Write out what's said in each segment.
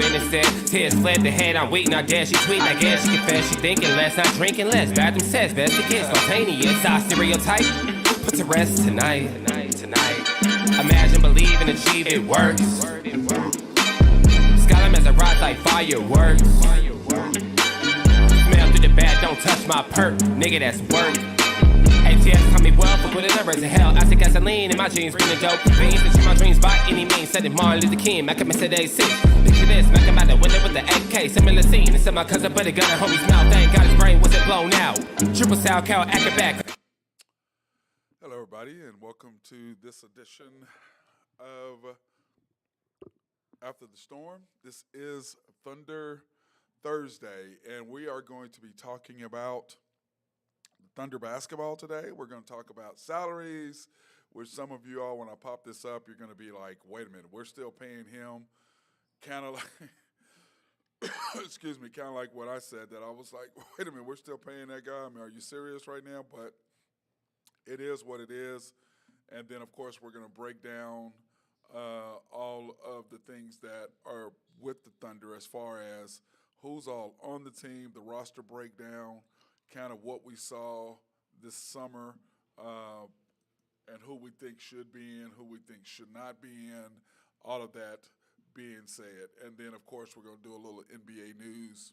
Innocent, tears fled the head, I'm waiting, I guess she tweet, I guess she confess, she thinking less, not drinking less, bathroom sex, best to get spontaneous, I stereotype, put to rest tonight, imagine, believe, and achieve, it works, Skyline as I rise like fireworks, smell through the bag, don't touch my perk, nigga, that's work. ATS tell me well for putting numbers in hell. I see gasoline in my jeans, bringing dope beans. Pursue my dreams by any means. Said it Martin Luther King, Mac Mercedes 6. Picture this, Mac him out the window with the AK. Similar scene, and said my cousin put a gun in homie's mouth. Thank God his brain wasn't blown out. Triple sound cow, acting back. Hello, everybody, and welcome to this edition of After the Storm. This is Thunder Thursday, and we are going to be talking about Thunder basketball today. We're going to talk about salaries, which some of you all, when I pop this up, you're going to be like, wait a minute, we're still paying him kind of like, excuse me, kind of like what I said, that I was like, wait a minute, we're still paying that guy? I mean, are you serious right now? But it is what it is. And then, of course, we're going to break down all of the things that are with the Thunder as far as who's all on the team, the roster breakdown, kind of what we saw this summer, and who we think should be in, who we think should not be in, all of that being said. And then, of course, we're going to do a little NBA news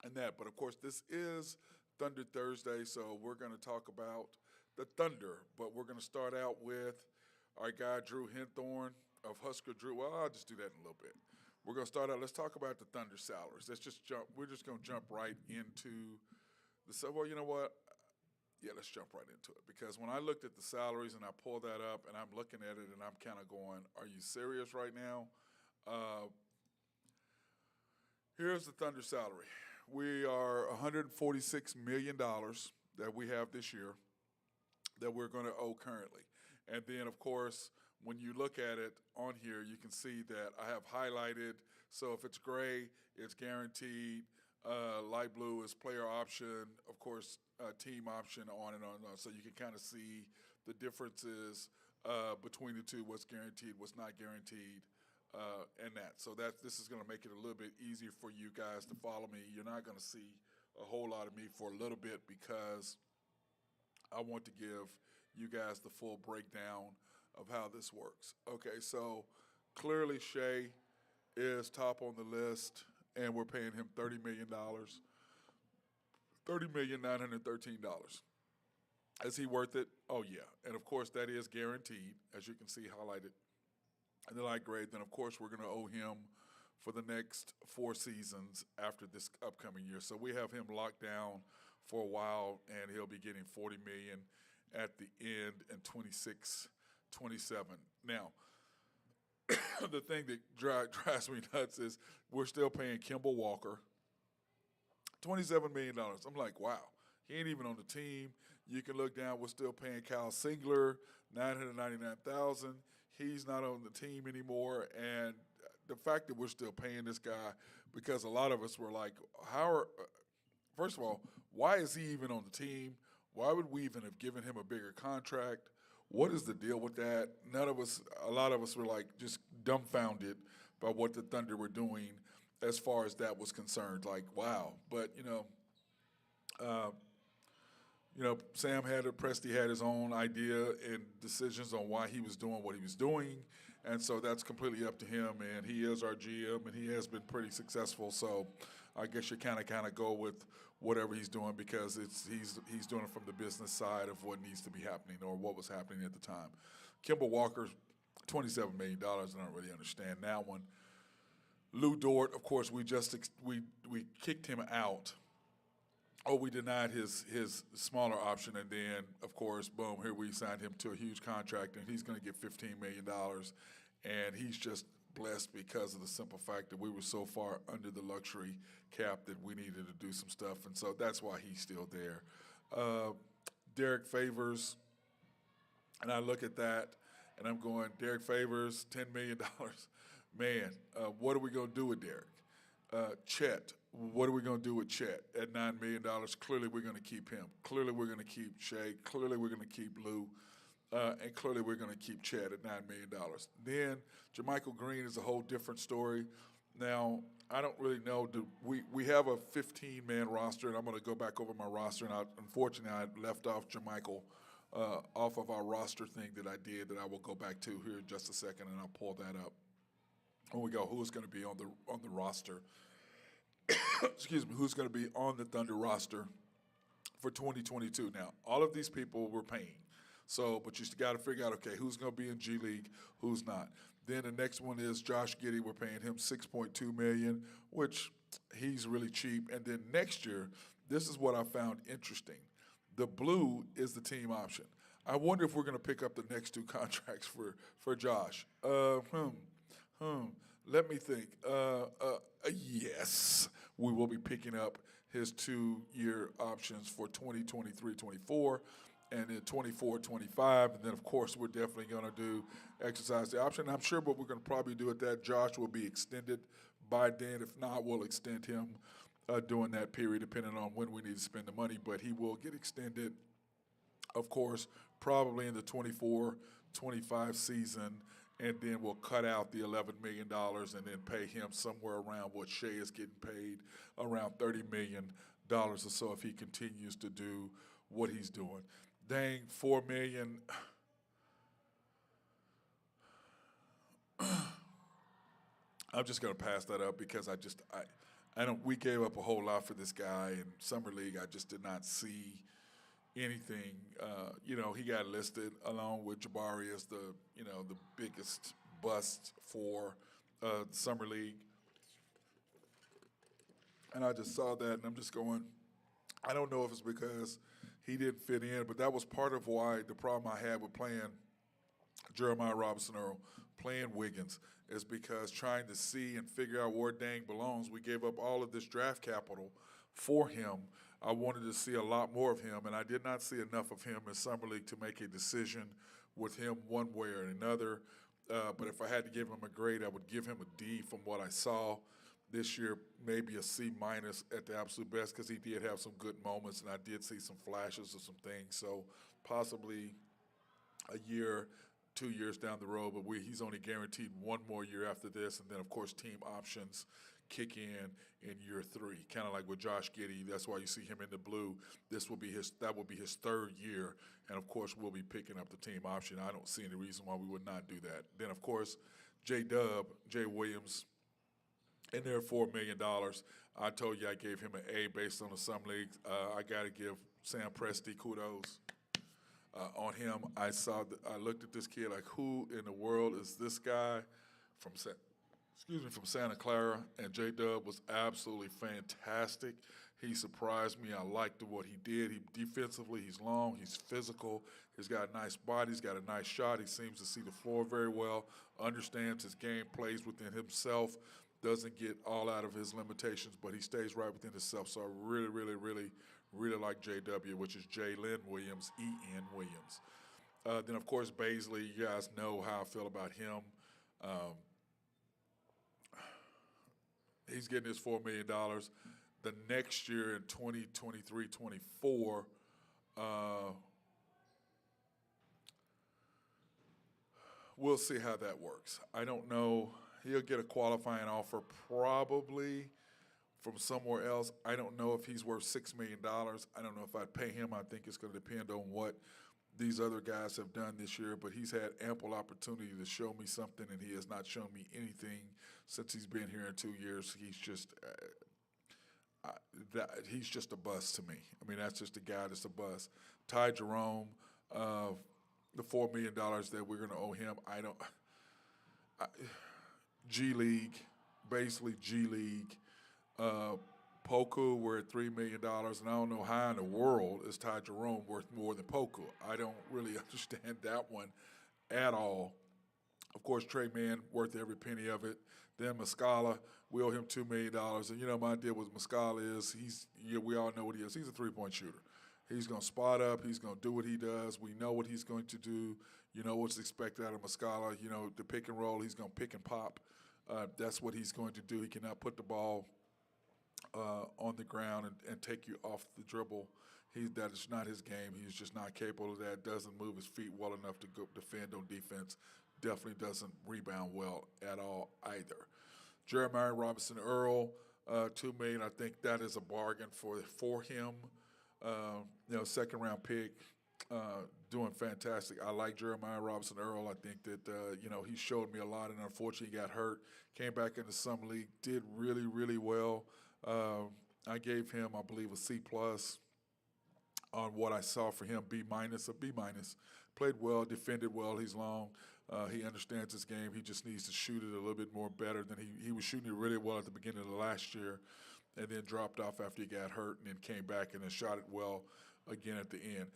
and that. But, of course, this is Thunder Thursday, so we're going to talk about the Thunder. But we're going to start out with our guy Drew Henthorn of Husker Drew. Well, I'll just do that in a little bit. We're going to start out. Let's talk about the Thunder salaries. Let's just jump. We're just going to jump right into well, you know what? Yeah, let's jump right into it. Because when I looked at the salaries and I pulled that up and I'm looking at it and I'm kind of going, are you serious right now? Here's the Thunder salary. We are $146 million that we have this year that we're going to owe currently. And then, of course, when you look at it on here, you can see that I have highlighted. So if it's gray, it's guaranteed. Light blue is player option, of course, team option, on and on and on. So you can kind of see the differences between the two, what's guaranteed, what's not guaranteed, and that. So this is going to make it a little bit easier for you guys to follow me. You're not going to see a whole lot of me for a little bit because I want to give you guys the full breakdown of how this works. Okay, so clearly Shea is top on the list, and we're paying him $30 million, $30,913,000. Is he worth it? Oh, yeah. And, of course, that is guaranteed, as you can see highlighted in the light gray. Then, of course, we're going to owe him for the next 4 seasons after this upcoming year. So we have him locked down for a while, and he'll be getting $40 million at the end in 26, 27. Now, the thing that drives me nuts is we're still paying Kemba Walker $27 million. I'm like, wow, he ain't even on the team. You can look down, we're still paying Kyle Singler $999,000. He's not on the team anymore. And the fact that we're still paying this guy, because a lot of us were like, first of all, why is he even on the team? Why would we even have given him a bigger contract? What is the deal with that? A lot of us were like just dumbfounded by what the Thunder were doing as far as that was concerned. Like, wow. But, Sam Presti had his own idea and decisions on why he was doing what he was doing. And so that's completely up to him. And he is our GM, and he has been pretty successful. So I guess you kind of go with whatever he's doing because he's doing it from the business side of what needs to be happening or what was happening at the time. Kemba Walker, $27 million. I don't really understand that one. Lou Dort, of course, we kicked him out. Oh, we denied his smaller option, and then, of course, boom, here we signed him to a huge contract, and he's going to get $15 million. And he's just blessed because of the simple fact that we were so far under the luxury cap that we needed to do some stuff, and so that's why he's still there. Derek Favors, and I look at that, and I'm going, Derek Favors, $10 million. Man, what are we going to do with Derek? Chet, what are we going to do with Chet at $9 million? Clearly we're going to keep him. Clearly we're going to keep Shea. Clearly we're going to keep Lou. And clearly we're going to keep Chet at $9 million. Then JaMychal Green is a whole different story. Now, I don't really know. We have a 15-man roster, and I'm going to go back over my roster. And unfortunately, I left off Jermichael off of our roster thing that I did that I will go back to here in just a second, and I'll pull that up. When we go, who's going to be on the roster? Excuse me, who's going to be on the Thunder roster for 2022? Now, all of these people we're paying. So, but you got to figure out, okay, who's going to be in G League, who's not. Then the next one is Josh Giddey. We're paying him $6.2 million, which he's really cheap. And then next year, this is what I found interesting. The blue is the team option. I wonder if we're going to pick up the next two contracts for Josh. Let me think. Yes, we will be picking up his 2-year options for 2023-24 and then 24-25. And then, of course, we're definitely going to do exercise the option. I'm sure what we're going to probably do at that, Josh will be extended by then. If not, we'll extend him during that period, depending on when we need to spend the money. But he will get extended, of course, probably in the 24-25 season. And then we'll cut out the $11 million and then pay him somewhere around what Shea is getting paid, around $30 million or so if he continues to do what he's doing. Dang, $4 million. I'm just going to pass that up because I don't. We gave up a whole lot for this guy in summer league. I just did not see anything. He got listed along with Jabari as the biggest bust for the summer league, and I just saw that, and I'm just going. I don't know if it's because he didn't fit in, but that was part of why the problem I had with playing Jeremiah Robinson Earl, playing Wiggins, is because trying to see and figure out where Dang belongs, we gave up all of this draft capital for him. I wanted to see a lot more of him, and I did not see enough of him in Summer League to make a decision with him one way or another. But if I had to give him a grade, I would give him a D from what I saw this year, maybe a C minus at the absolute best, because he did have some good moments, and I did see some flashes of some things. So possibly a year, 2 years down the road, but he's only guaranteed one more year after this, and then, of course, team options kick in year 3, kind of like with Josh Giddey. That's why you see him in the blue. That will be his 3rd year, and of course we'll be picking up the team option. I don't see any reason why we would not do that. Then of course Jay Williams, in there $4 million. I told you I gave him an A based on the Summer League. I got to give Sam Presti kudos on him. I looked at this kid like, who in the world is this guy from Santa Clara, and J-Dub was absolutely fantastic. He surprised me. I liked what he did. Defensively, he's long, he's physical, he's got a nice body, he's got a nice shot. He seems to see the floor very well, understands his game, plays within himself, doesn't get all out of his limitations, but he stays right within himself. So I really, really, really, really like JW, which is Jalen Williams, E.N. Williams. Then, of course, Baisley, you guys know how I feel about him. He's getting his $4 million. The next year in 2023-24, we'll see how that works. I don't know. He'll get a qualifying offer probably from somewhere else. I don't know if he's worth $6 million. I don't know if I'd pay him. I think it's going to depend on what these other guys have done this year, but he's had ample opportunity to show me something, and he has not shown me anything since he's been here in 2 years. He's just a bust to me. I mean, that's just a guy that's a bust. Ty Jerome, the $4 million that we're going to owe him, G League, basically G League. Poku, we're at $3 million, and I don't know how in the world is Ty Jerome worth more than Poku. I don't really understand that one at all. Of course, Trey Mann, worth every penny of it. Then Muscala, we owe him $2 million. And, my deal with Muscala is we all know what he is. He's a three-point shooter. He's going to spot up. He's going to do what he does. We know what he's going to do. You know what's expected out of Muscala. The pick and roll, he's going to pick and pop. That's what he's going to do. He cannot put the ball on the ground and take you off the dribble. That is not his game. He's just not capable of that. Doesn't move his feet well enough to go defend on defense. Definitely doesn't rebound well at all either. Jeremiah Robinson Earl, $2 million. I think that is a bargain for him. Second round pick, doing fantastic. I like Jeremiah Robinson Earl. I think that he showed me a lot, and unfortunately he got hurt. Came back in the summer league, did really really well. I gave him, I believe, a C+ on what I saw for him. B-, a B-. Played well, defended well. He's long. He understands his game. He just needs to shoot it a little bit more better than he was shooting it really well at the beginning of the last year, and then dropped off after he got hurt, and then came back and then shot it well again at the end.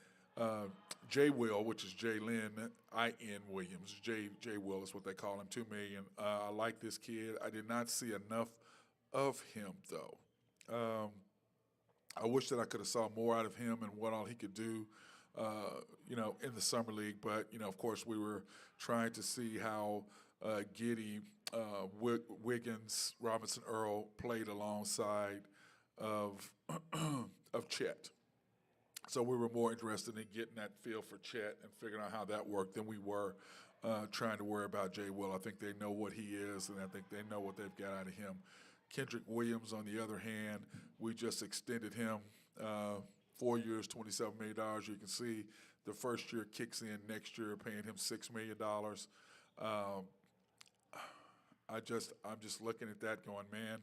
J. Will, which is Jalen I.N. Williams. J. Will is what they call him, $2 million. I like this kid. I did not see enough of him, though. I wish that I could have saw more out of him and what all he could do, in the summer league. But, of course, we were trying to see how Giddey, Wiggins, Robinson Earl played alongside of of Chet. So we were more interested in getting that feel for Chet and figuring out how that worked than we were trying to worry about Jay Will. I think they know what he is, and I think they know what they've got out of him. Kendrick Williams, on the other hand, we just extended him 4 years, $27 million. You can see the first year kicks in next year, paying him $6 million. I'm just looking at that going, man,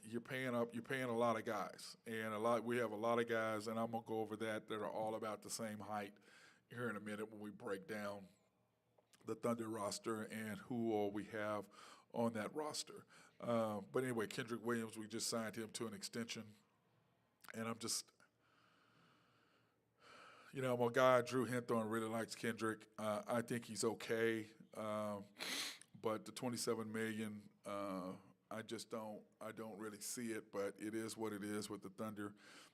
you're paying a lot of guys, and we have a lot of guys, and I'm gonna go over that are all about the same height here in a minute when we break down the Thunder roster and who all we have on that roster. But anyway, Kendrick Williams, we just signed him to an extension, and I'm just, my guy Drew Hinthorn really likes Kendrick. I think he's okay, but the $27 million. I don't really see it, but it is what it is with the Thunder.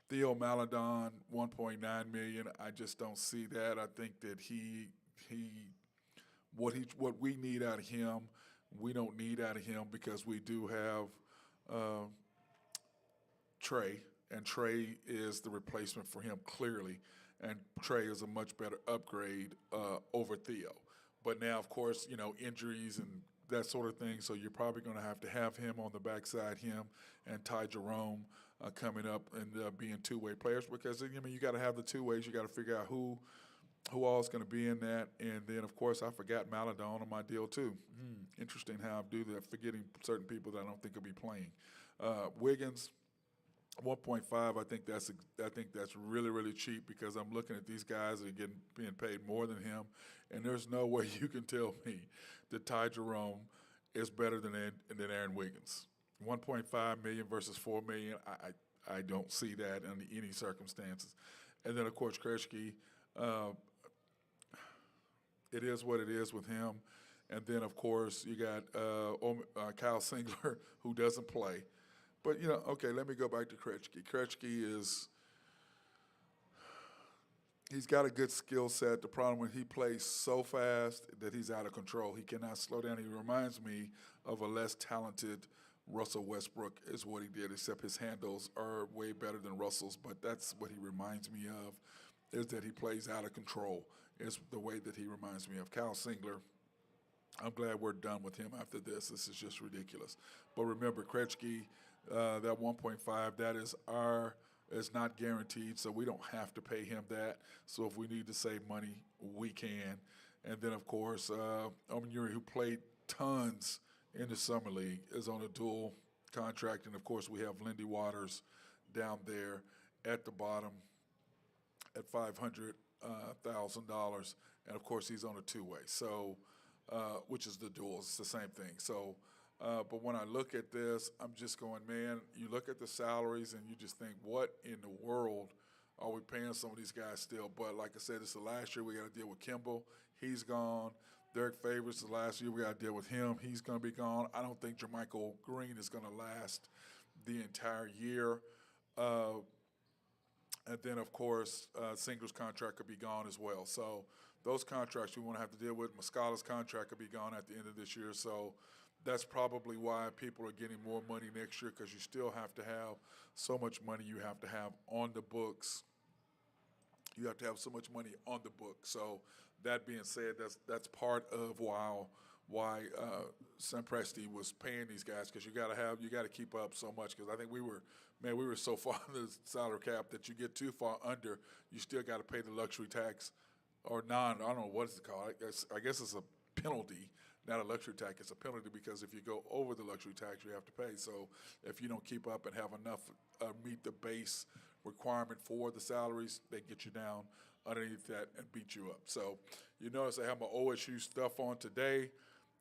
Theo Maledon, $1.9 million. I just don't see that. I think that what we need out of him, we don't need out of him because we do have Trey, and Trey is the replacement for him clearly, and Trey is a much better upgrade over Theo. But now, of course, injuries and that sort of thing, so you're probably going to have him on the backside, him and Ty Jerome coming up and being two-way players, because you got to have the two ways. You got to figure out who all is going to be in that, and then of course I forgot Maledon on my deal too. Interesting how I do that, forgetting certain people that I don't think will be playing. Wiggins, 1.5. I think that's really really cheap, because I'm looking at these guys that are being paid more than him, and there's no way you can tell me that Ty Jerome is better than Aaron Wiggins. 1.5 million versus $4 million. I don't see that under any circumstances. And then of course Krejci, it is what it is with him. And then of course you got Kyle Singler, who doesn't play. But okay, let me go back to Krejci. Krejci he's got a good skill set. The problem when he plays so fast that he's out of control. He cannot slow down. He reminds me of a less talented Russell Westbrook is what he did, except his handles are way better than Russell's. But that's what he reminds me of, is that he plays out of control, is the way that he reminds me of. Kyle Singler, I'm glad we're done with him after this. This is just ridiculous. But remember, Krejci, that 1.5, that is not guaranteed, so we don't have to pay him that. So if we need to save money, we can. And then, of course, Omunuri, who played tons in the summer league, is on a dual contract. And, of course, we have Lindy Waters down there at the bottom at $500,000. And, of course, he's on a two-way, so which is the dual. It's the same thing. So, but when I look at this, I'm just going, man, you look at the salaries and you just think, what in the world are we paying some of these guys still? But like I said, it's the last year we got to deal with Kimball. He's gone. Derek Favors, the last year we got to deal with him. He's going to be gone. I don't think Jermichael Green is going to last the entire year. And then, of course, Singler's contract could be gone as well. So those contracts we want to have to deal with. Muscala's contract could be gone at the end of this year. So that's probably why people are getting more money next year, because you still have to have so much money you have to have on the books. You have to have so much money on the books. So that being said, that's part of why San Presti was paying these guys, because you got to keep up so much. Because I think we were so far under the salary cap that you get too far under, you still got to pay the luxury tax or I don't know what it's called. I guess it's a penalty, not a luxury tax. It's a penalty because if you go over the luxury tax, you have to pay. So if you don't keep up and have enough meet the base requirement for the salaries, they get you down underneath that and beat you up. So you notice I have my OSU stuff on today,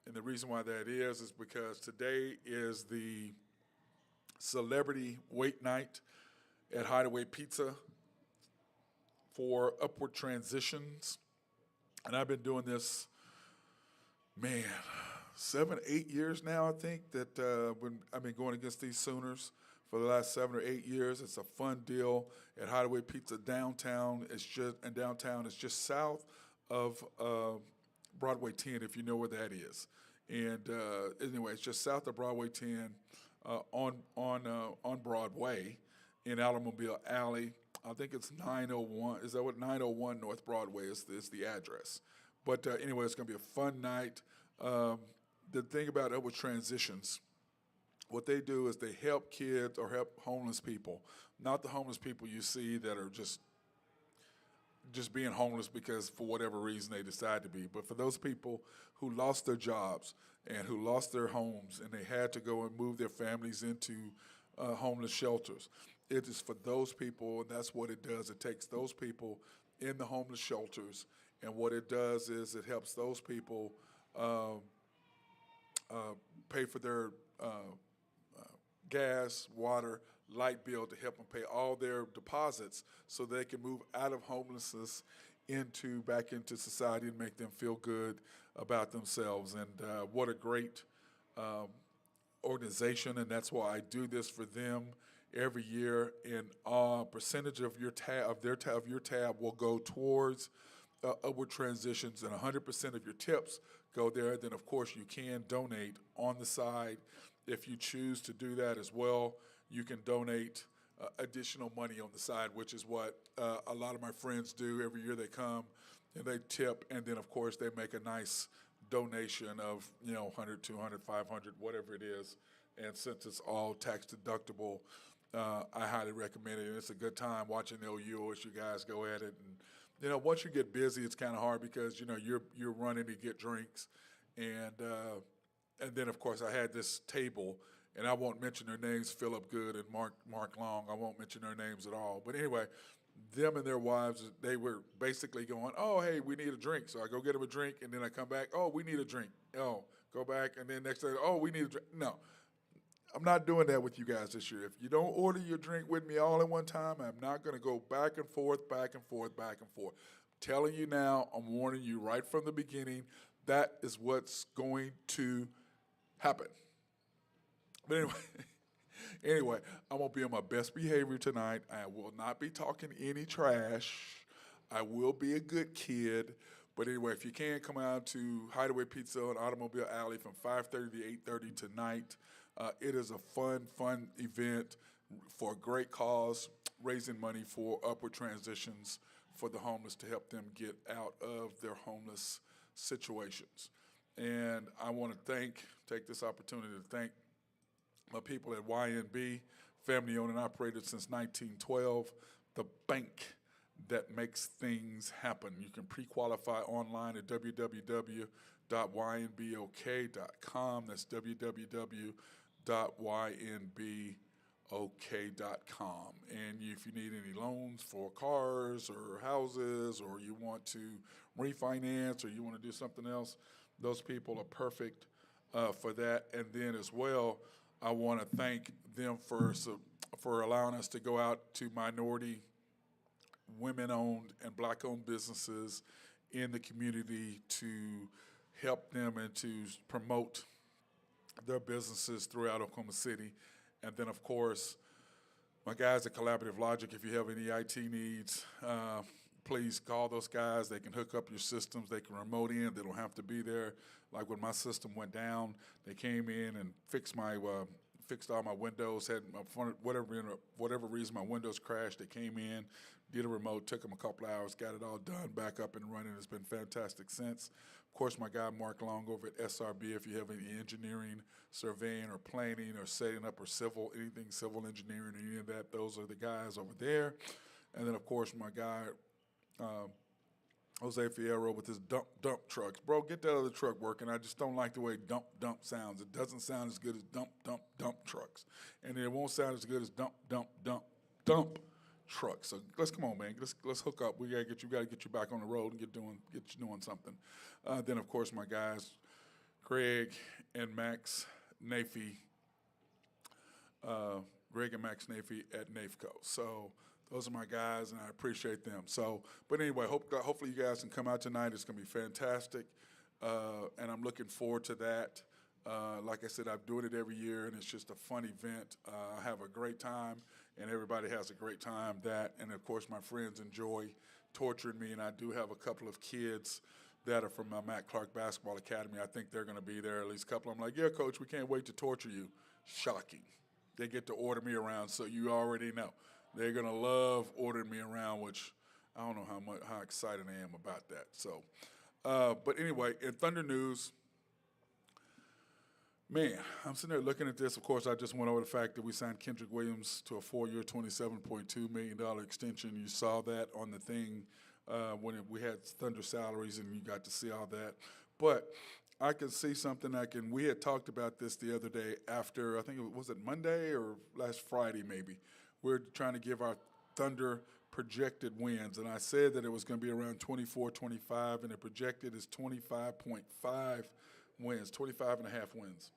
and the reason why that is because today is the celebrity wait night at Hideaway Pizza for upward transitions. And I've been doing this, 7, 8 years now, I think, that when I've been going against these Sooners for the last 7 or 8 years. It's a fun deal at Hideaway Pizza downtown. It's just south of Broadway 10, if you know where that is. And anyway, it's just south of Broadway 10 on Broadway in Automobile Alley. I think it's 901. Is that what 901 North Broadway is the address? But anyway, it's going to be a fun night. The thing about Upward Transitions, what they do is they help kids or help homeless people, not the homeless people you see that are just being homeless because for whatever reason they decide to be, but for those people who lost their jobs and who lost their homes and they had to go and move their families into homeless shelters. It is for those people, and that's what it does. It takes those people in the homeless shelters, and what it does is it helps those people pay for their gas, water, light bill, to help them pay all their deposits so they can move out of homelessness back into society and make them feel good about themselves. And what a great organization, and that's why I do this for them every year. And a percentage of your tab will go towards Upward Transitions, and 100% of your tips go there. Then, of course, you can donate on the side if you choose to do that as well. You can donate additional money on the side, which is what a lot of my friends do. Every year they come and they tip, and then, of course, they make a nice donation of 100, 200, 500, whatever it is. And since it's all tax deductible, I highly recommend it. And it's a good time watching the OU as you guys go at it. And once you get busy, it's kind of hard because you're running to get drinks, and then of course I had this table, and I won't mention their names, Philip Good and Mark Long. I won't mention their names at all. But anyway, them and their wives, they were basically going, oh, hey, we need a drink. So I go get them a drink, and then I come back, oh, we need a drink. Oh, go back, and then next day, oh, we need a drink. No, I'm not doing that with you guys this year. If you don't order your drink with me all at one time, I'm not going to go back and forth, back and forth, back and forth. I'm telling you now, I'm warning you right from the beginning, that is what's going to happen. But anyway, I'm going to be on my best behavior tonight. I will not be talking any trash. I will be a good kid. But anyway, if you can, come out to Hideaway Pizza on Automobile Alley from 5:30 to 8:30 tonight. It is a fun event for a great cause, raising money for Upward Transitions for the homeless to help them get out of their homeless situations. And I want to take this opportunity to thank my people at YNB, family owned and operated since 1912, the bank that makes things happen. You can pre-qualify online at www.ynbok.com. That's www.ynbok.com. And if you need any loans for cars or houses, or you want to refinance, or you want to do something else, those people are perfect for that. And then as well, I want to thank them for allowing us to go out to minority, women-owned, and black-owned businesses in the community to help them and to promote their businesses throughout Oklahoma City. And then, of course, my guys at Collaborative Logic, if you have any IT needs, please call those guys. They can hook up your systems. They can remote in. They don't have to be there. Like when my system went down, they came in and fixed my fixed all my windows. Had my front, whatever reason my windows crashed. They came in, did a remote, took them a couple hours, got it all done, back up and running. It's been fantastic since. Of course, my guy Mark Long over at SRB. If you have any engineering, surveying, or planning, or setting up, or anything civil engineering, or any of that, those are the guys over there. And then, of course, my guy. Jose Fierro with his dump trucks. Bro, get that other truck working. I just don't like the way dump sounds. It doesn't sound as good as dump trucks. And it won't sound as good as dump trucks. So let's come on, man. Let's hook up. We gotta get you back on the road and get you doing something. Then of course my guys, Greg and Max Nafee. Greg and Max Nafee at NAFCO. So those are my guys, and I appreciate them. So, but anyway, hopefully you guys can come out tonight. It's going to be fantastic, and I'm looking forward to that. Like I said, I'm doing it every year, and it's just a fun event. I have a great time, and everybody has a great time. And of course, my friends enjoy torturing me, and I do have a couple of kids that are from my Matt Clark Basketball Academy. I think they're going to be there, at least a couple. I'm like, yeah, Coach, we can't wait to torture you. Shocking. They get to order me around, so you already know. They're going to love ordering me around, which I don't know how excited I am about that. So, but anyway, in Thunder news, man, I'm sitting there looking at this. Of course, I just went over the fact that we signed Kendrick Williams to a 4-year, $27.2 million extension. You saw that on the thing when we had Thunder salaries, and you got to see all that. But I can see something we had talked about this the other day after, I think was it Monday or last Friday maybe. We're trying to give our Thunder projected wins, and I said that it was going to be around 24, 25, and the projected is 25.5 wins, 25 and a half wins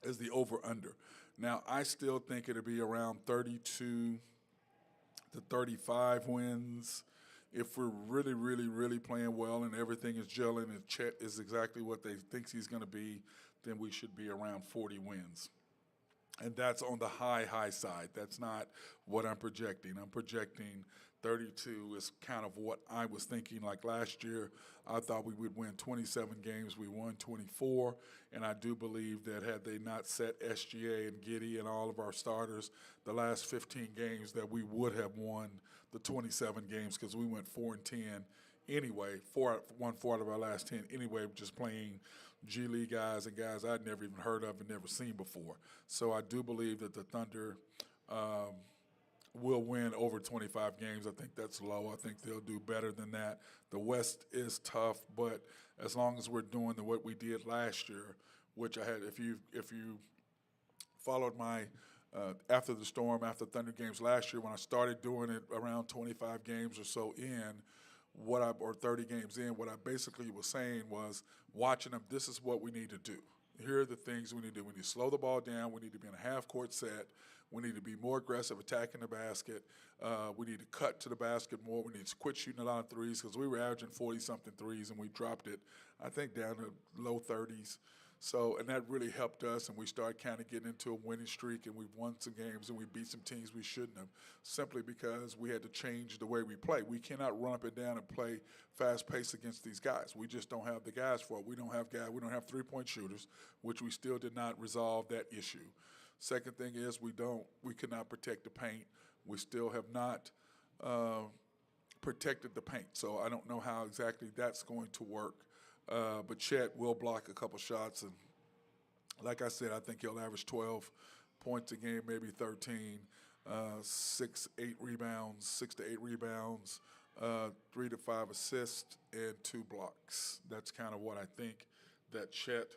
is the over-under. Now, I still think it'll be around 32 to 35 wins. If we're really, really, really playing well and everything is gelling and Chet is exactly what they think he's going to be, then we should be around 40 wins. And that's on the high side. That's not what I'm projecting. I'm projecting 32 is kind of what I was thinking. Like last year, I thought we would win 27 games. We won 24. And I do believe that had they not set SGA and Giddey and all of our starters the last 15 games, that we would have won the 27 games, because we went 4-10 anyway. Won 4 out of our last 10 anyway, just playing G League guys and guys I'd never even heard of and never seen before. So I do believe that the Thunder will win over 25 games. I think that's low. I think they'll do better than that. The West is tough, but as long as we're doing what we did last year, which I had, if you followed my after the storm, after Thunder games last year, when I started doing it around 25 games or so in, or 30 games in, what I basically was saying was, watching them, this is what we need to do. Here are the things we need to do. We need to slow the ball down. We need to be in a half-court set. We need to be more aggressive attacking the basket. We need to cut to the basket more. We need to quit shooting a lot of threes, because we were averaging 40-something threes, and we dropped it, I think, down to low 30s. So, and that really helped us, and we started kind of getting into a winning streak, and we've won some games, and we beat some teams we shouldn't have, simply because we had to change the way we play. We cannot run up and down and play fast pace against these guys. We just don't have the guys for it. We don't have three-point shooters, which we still did not resolve that issue. Second thing is we could not protect the paint. We still have not protected the paint. So I don't know how exactly that's going to work. But Chet will block a couple shots, and like I said, I think he'll average 12 points a game, maybe 13, 6 to 8 rebounds, 3 to 5 assists, and 2 blocks. That's kind of what I think that Chet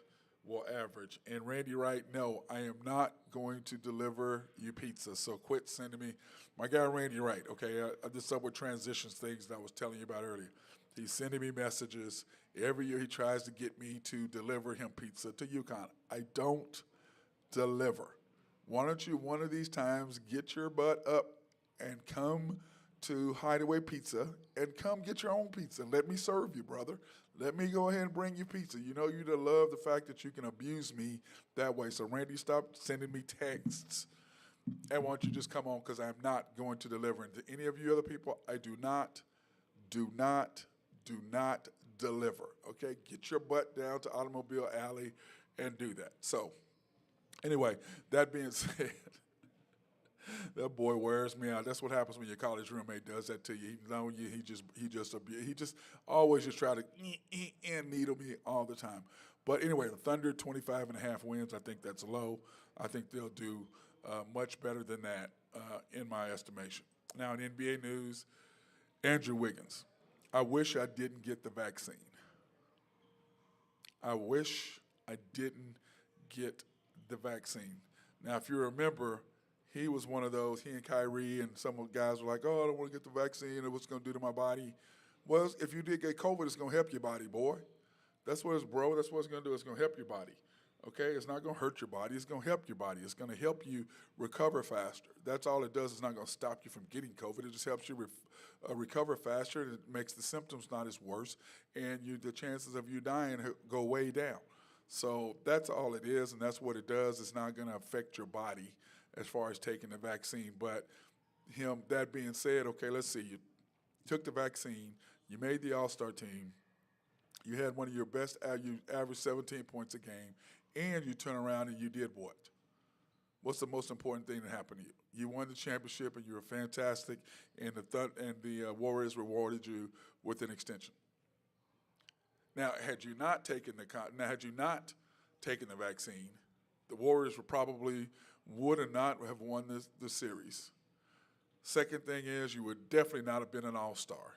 will average. And Randy Wright, no, I am not going to deliver you pizza, so quit sending me. My guy Randy Wright, okay, this up with transitions things that I was telling you about earlier. He's sending me messages. Every year he tries to get me to deliver him pizza to UConn. I don't deliver. Why don't you one of these times get your butt up and come to Hideaway Pizza and come get your own pizza. Let me serve you, brother. Let me go ahead and bring you pizza. You know you love the fact that you can abuse me that way. So, Randy, stop sending me texts. And why don't you just come on, because I'm not going to deliver. And to any of you other people, I do not deliver, okay? Get your butt down to Automobile Alley and do that. So, Anyway, that being said, that boy wears me out. That's what happens when your college roommate does that to you. He know you. He just always just try to and needle me all the time. But anyway, the Thunder 25.5 wins. I think that's low. I think they'll do much better than that in my estimation. Now in NBA news, Andrew Wiggins. I wish I didn't get the vaccine. I wish I didn't get the vaccine. Now, if you remember, he was one of those, he and Kyrie and some of the guys were like, oh, I don't want to get the vaccine and what's going to do to my body. Well, if you did get COVID, it's going to help your body, boy. That's what it's, bro. That's what it's going to do. It's going to help your body. Okay? It's not going to hurt your body. It's going to help your body. It's going to help you recover faster. That's all it does. It's not going to stop you from getting COVID. It just helps you recover faster. And it makes the symptoms not as worse. And the chances of you dying go way down. So that's all it is, and that's what it does. It's not going to affect your body as far as taking the vaccine. But that being said, okay, let's see. You took the vaccine. You made the All-Star team. You had one of your best, you averaged 17 points a game, and you turn around and you did what? What's the most important thing that happened to you? You won the championship, and you were fantastic, and the Warriors rewarded you with an extension. Now, had you not taken the vaccine, the Warriors would not have won the series. Second thing is, you would definitely not have been an all-star.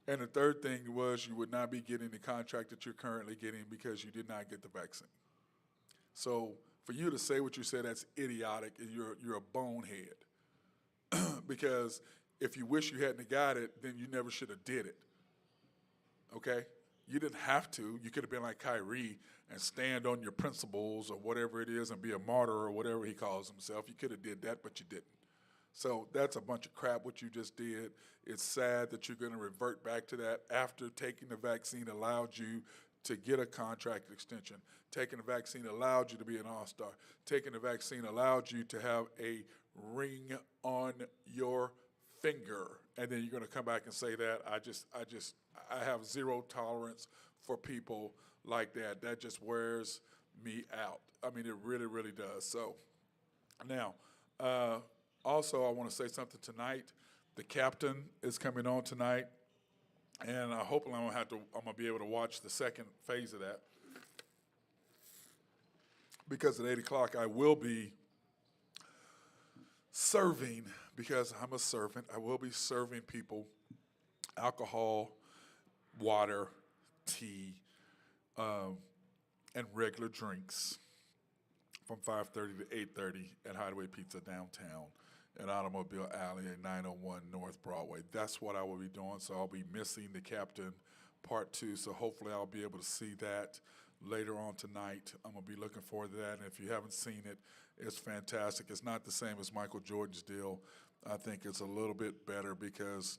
And the third thing was, you would not be getting the contract that you're currently getting because you did not get the vaccine. So for you to say what you said, that's idiotic, and you're a bonehead. Because if you wish you hadn't got it, then you never should have did it. Okay? You didn't have to. You could have been like Kyrie and stand on your principles or whatever it is and be a martyr or whatever he calls himself. You could have did that, but you didn't. So that's a bunch of crap what you just did. It's sad that you're going to revert back to that after taking the vaccine allowed you to get a contract extension. Taking the vaccine allowed you to be an all-star. Taking the vaccine allowed you to have a ring on your finger. And then you're going to come back and say that. I have zero tolerance for people like that. That just wears me out. I mean, it really, really does. So now, also I want to say something tonight. The captain is coming on tonight, and hopefully I'm gonna be able to watch the second phase of that, because at 8 o'clock I will be serving, because I'm a servant. I will be serving people alcohol, water, tea, and regular drinks from 5:30 to 8:30 at Hideaway Pizza downtown at Automobile Alley at 901 North Broadway. That's what I will be doing, so I'll be missing the Captain Part 2, so hopefully I'll be able to see that later on tonight. I'm going to be looking forward to that, and if you haven't seen it, it's fantastic. It's not the same as Michael Jordan's deal. I think it's a little bit better because,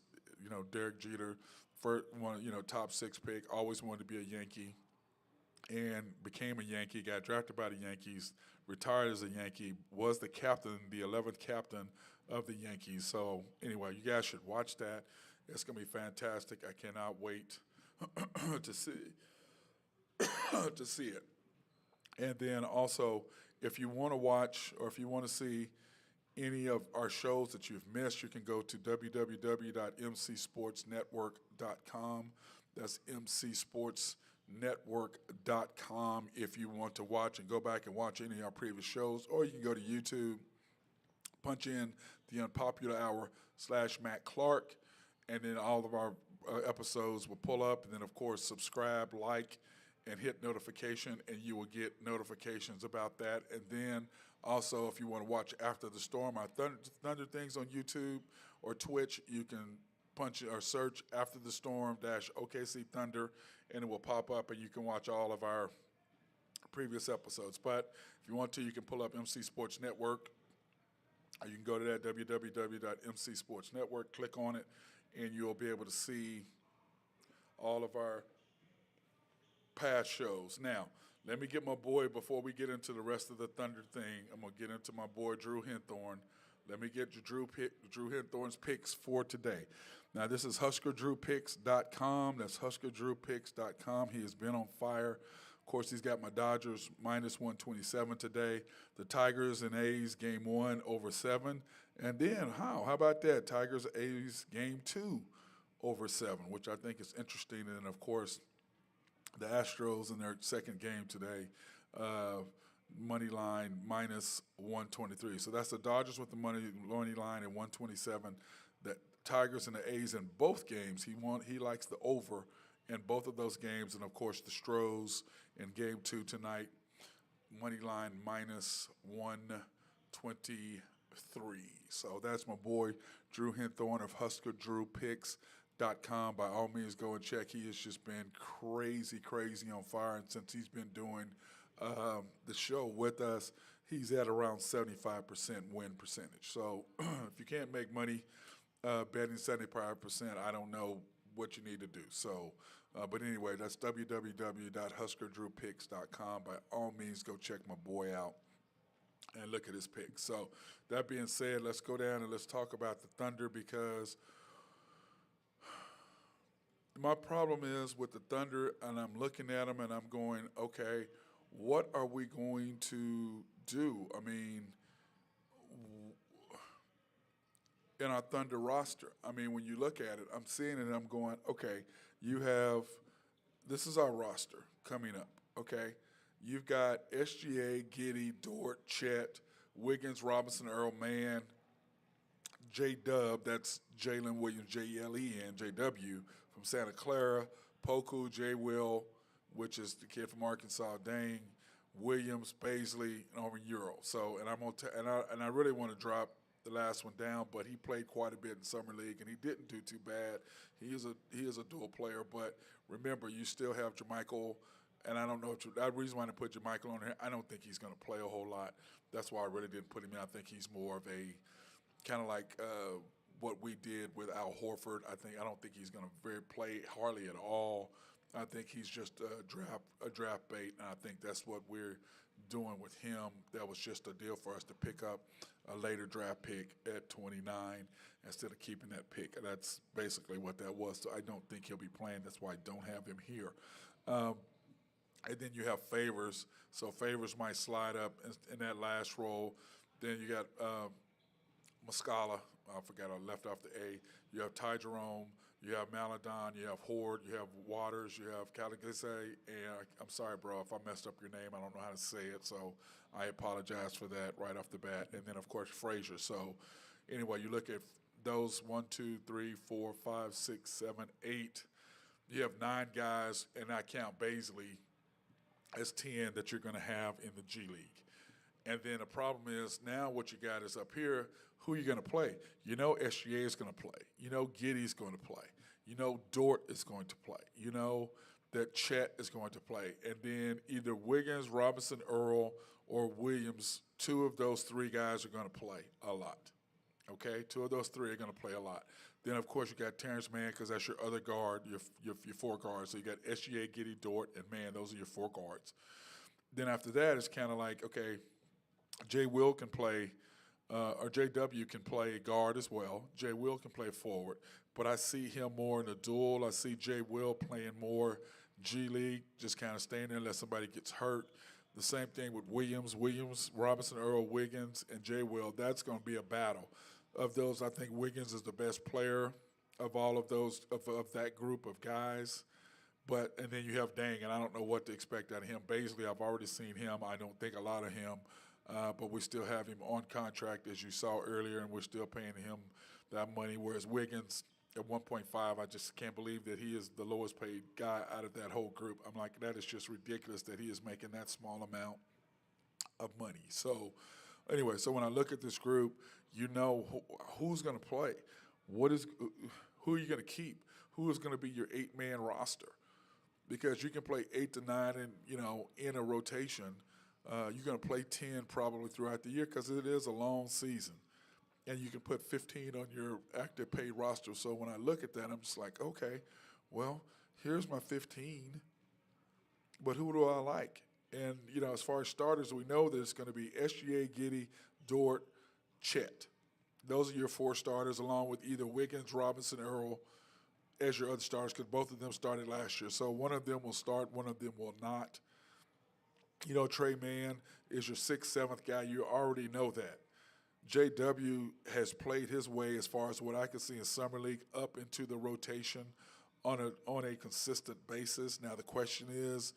Derek Jeter, top 6 pick, always wanted to be a Yankee and became a Yankee, got drafted by the Yankees, retired as a Yankee, was the captain, the 11th captain of the Yankees. So anyway, you guys should watch that. It's going to be fantastic. I cannot wait to see it. And then also, if you want to watch or if you want to see any of our shows that you've missed, you can go to www.mcsportsnetwork.com. That's mcsportsnetwork.com if you want to watch and go back and watch any of our previous shows. Or you can go to YouTube, punch in The Unpopular Hour /Matt Clark, and then all of our episodes will pull up. And then, of course, subscribe, like, and hit notification, and you will get notifications about that. And then also, if you want to watch After the Storm, our Thunder things on YouTube or Twitch, you can punch or search After the Storm -OKC Thunder, and it will pop up, and you can watch all of our previous episodes. But if you want to, you can pull up MC Sports Network. Or you can go to that, www.mcsportsnetwork, click on it, and you'll be able to see all of our past shows. Now, let me get my boy, before we get into the rest of the Thunder thing, I'm going to get into my boy Drew Henthorn. Let me get Drew Henthorn's picks for today. Now, this is HuskerDrewPicks.com. That's HuskerDrewPicks.com. He has been on fire Of course, he's got my Dodgers minus 127 today. The Tigers and A's game 1 over 7. And then, how about that? Tigers A's game 2 over 7, which I think is interesting. And, of course, the Astros in their second game today, money line minus 123. So that's the Dodgers with the money line at 127. The Tigers and the A's in both games. He likes the over in both of those games. And, of course, the Stros in game 2 tonight, money line minus 123. So that's my boy Drew Hinthorn of HuskerDrewPicks.com. By all means, go and check. He has just been crazy on fire. And since he's been doing the show with us, he's at around 75% win percentage. So if you can't make money betting 75%, I don't know what you need to do. So, but anyway, that's www.huskerdrewpicks.com. By all means, go check my boy out and look at his picks. So that being said, let's go down and let's talk about the Thunder, because my problem is with the Thunder, and I'm looking at them and I'm going, okay, what are we going to do? I mean, in our Thunder roster, I mean, when you look at it, I'm seeing it and I'm going, okay, this is our roster coming up, okay? You've got SGA, Giddey, Dort, Chet, Wiggins, Robinson, Earl, Mann, J-Dub, that's Jalen Williams, J-E-L-E-N, J-W, from Santa Clara, Poku, J-Will, which is the kid from Arkansas, Dang, Williams, Baisley, and over Euro. So, and I really want to drop the last one down, but he played quite a bit in Summer League, and he didn't do too bad. He is a dual player, but remember, you still have JaMychal. And I don't know if the reason why I didn't put JaMychal on here, I don't think he's going to play a whole lot. That's why I really didn't put him in. I think he's more of a kind of like what we did with Al Horford. I don't think he's going to play hardly at all. I think he's just a draft bait, and I think that's what we're doing with him. That was just a deal for us to pick up a later draft pick at 29 instead of keeping that pick. And that's basically what that was. So I don't think he'll be playing. That's why I don't have him here. And then you have Favors. So Favors might slide up in that last role. Then you got Muscala. I forgot I left off the A. You have Ty Jerome. You have Maladon. You have Horde. You have Waters. You have Caligese. And I'm sorry, bro, if I messed up your name. I don't know how to say it. So I apologize for that right off the bat. And then, of course, Frazier. So anyway, you look at those 1, 2, 3, 4, 5, 6, 7, 8. You have 9 guys, and I count Baisley as 10 that you're going to have in the G League. And then the problem is now what you got is up here, who are you going to play? You know SGA is going to play. You know Giddey's going to play. You know Dort is going to play. You know that Chet is going to play. And then either Wiggins, Robinson, Earl, or Williams, 2 of those 3 guys are going to play a lot. Okay? 2 of those 3 are going to play a lot. Then, of course, you got Terrence Mann because that's your other guard, your 4 guards. So you got SGA, Giddey, Dort, and Mann. Those are your 4 guards. Then after that, it's kind of like, okay, J. Will can play, or J.W. can play guard as well. J. Will can play forward. But I see him more in the duel. I see J. Will playing more G League, just kind of staying there unless somebody gets hurt. The same thing with Williams, Robinson, Earl, Wiggins, and J. Will. That's going to be a battle. Of those, I think Wiggins is the best player of all of those, of that group of guys. And then you have Dang, and I don't know what to expect out of him. Baisley, I've already seen him. I don't think a lot of him, but we still have him on contract, as you saw earlier, and we're still paying him that money, whereas Wiggins at 1.5, I just can't believe that he is the lowest paid guy out of that whole group. I'm like, that is just ridiculous that he is making that small amount of money. So anyway, so when I look at this group, you know who's going to play. Who are you going to keep? Who is going to be your 8-man roster? Because you can play 8 to 9 and, in a rotation. You're going to play 10 probably throughout the year because it is a long season. And you can put 15 on your active paid roster. So when I look at that, I'm just like, okay, well, here's my 15. But who do I like? And, as far as starters, we know that it's going to be SGA, Giddey, Dort, Chet. Those are your 4 starters, along with either Wiggins, Robinson, Earl as your other starters, because both of them started last year. So one of them will start, one of them will not. You know, Trey Mann is your sixth, seventh guy. You already know that. JW has played his way, as far as what I can see in summer league, up into the rotation on a consistent basis. Now the question is,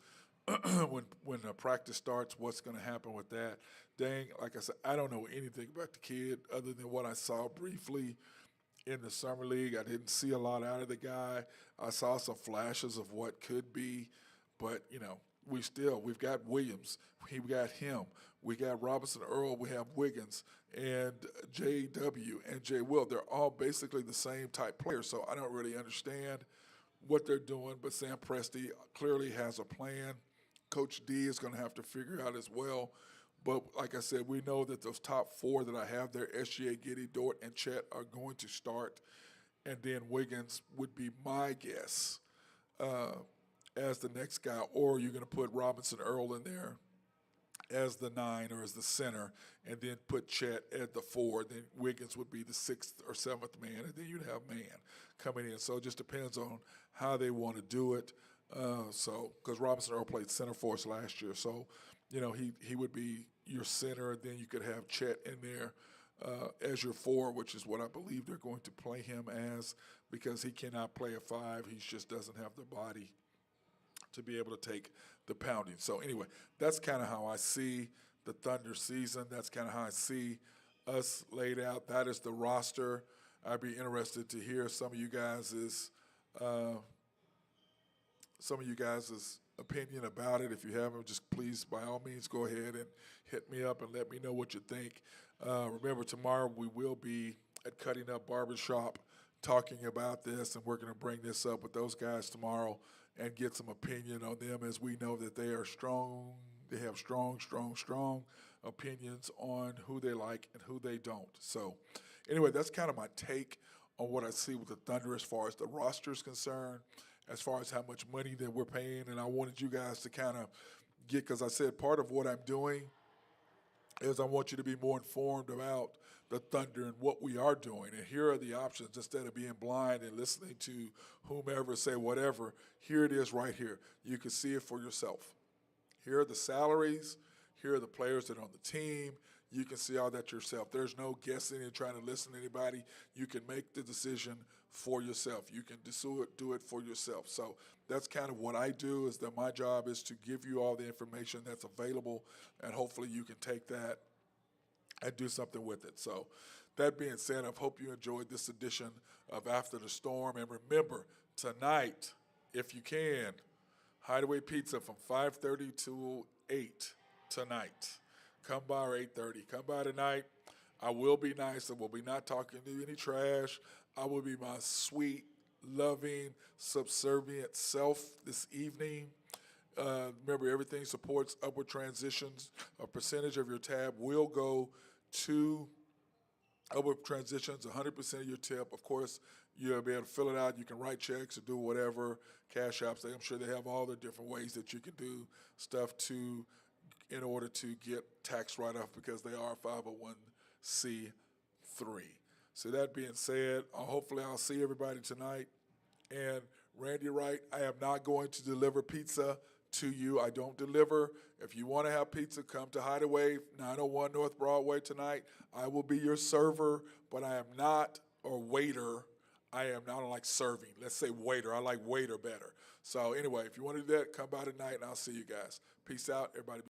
when the practice starts, what's going to happen with that? Dang, like I said, I don't know anything about the kid other than what I saw briefly in the summer league. I didn't see a lot out of the guy. I saw some flashes of what could be, but we've got Williams, we got him, we got Robinson Earl, we have Wiggins and J.W. and J. Will. They're all basically the same type players, so I don't really understand what they're doing. But Sam Presti clearly has a plan. Coach D is going to have to figure out as well. But like I said, we know that those top four that I have there, SGA, Giddy, Dort, and Chet, are going to start. And then Wiggins would be my guess as the next guy. Or you're going to put Robinson Earl in there as the 9 or as the center, and then put Chet at the 4. Then Wiggins would be the 6th or 7th man, and then you'd have Mann coming in. So it just depends on how they want to do it. Because Robinson Earl played center for us last year, so he would be your center. Then you could have Chet in there as your 4, which is what I believe they're going to play him as, because he cannot play a 5. He just doesn't have the body to be able to take the pounding. So anyway, that's kind of how I see the Thunder season. That's kind of how I see us laid out. That is the roster. I'd be interested to hear some of you guys' opinion about it. If you haven't, just please, by all means, go ahead and hit me up and let me know what you think. Remember, tomorrow we will be at Cutting Up Barbershop talking about this, and we're going to bring this up with those guys tomorrow and get some opinion on them, as we know that they are strong. They have strong opinions on who they like and who they don't. So anyway, that's kind of my take on what I see with the Thunder as far as the roster is concerned, as far as how much money that we're paying. And I wanted you guys to kind of get, because I said part of what I'm doing is I want you to be more informed about the Thunder and what we are doing. And here are the options. Instead of being blind and listening to whomever say whatever, here it is right here. You can see it for yourself. Here are the salaries. Here are the players that are on the team. You can see all that yourself. There's no guessing and trying to listen to anybody. You can make the decision for yourself. You can do it for yourself. So that's kind of what I do, is that my job is to give you all the information that's available, and hopefully you can take that and do something with it. So that being said, I hope you enjoyed this edition of After the Storm. And remember, tonight, if you can, Hideaway Pizza from 5:30 to 8 tonight. Come by, or 8:30. Come by tonight. I will be nice. I will be not talking to you any trash. I will be my sweet, loving, subservient self this evening. Remember, everything supports upward transitions. A percentage of your tab will go to upward transitions, 100% of your tip. Of course, you'll be able to fill it out. You can write checks or do whatever, cash apps. I'm sure they have all the different ways that you can do stuff in order to get tax write-off, because they are 501c3. So that being said, hopefully I'll see everybody tonight. And Randy Wright, I am not going to deliver pizza to you. I don't deliver. If you want to have pizza, come to Hideaway, 901 North Broadway tonight. I will be your server, but I am not, or waiter. I don't like serving. Let's say waiter. I like waiter better. So anyway, if you want to do that, come by tonight, and I'll see you guys. Peace out, everybody.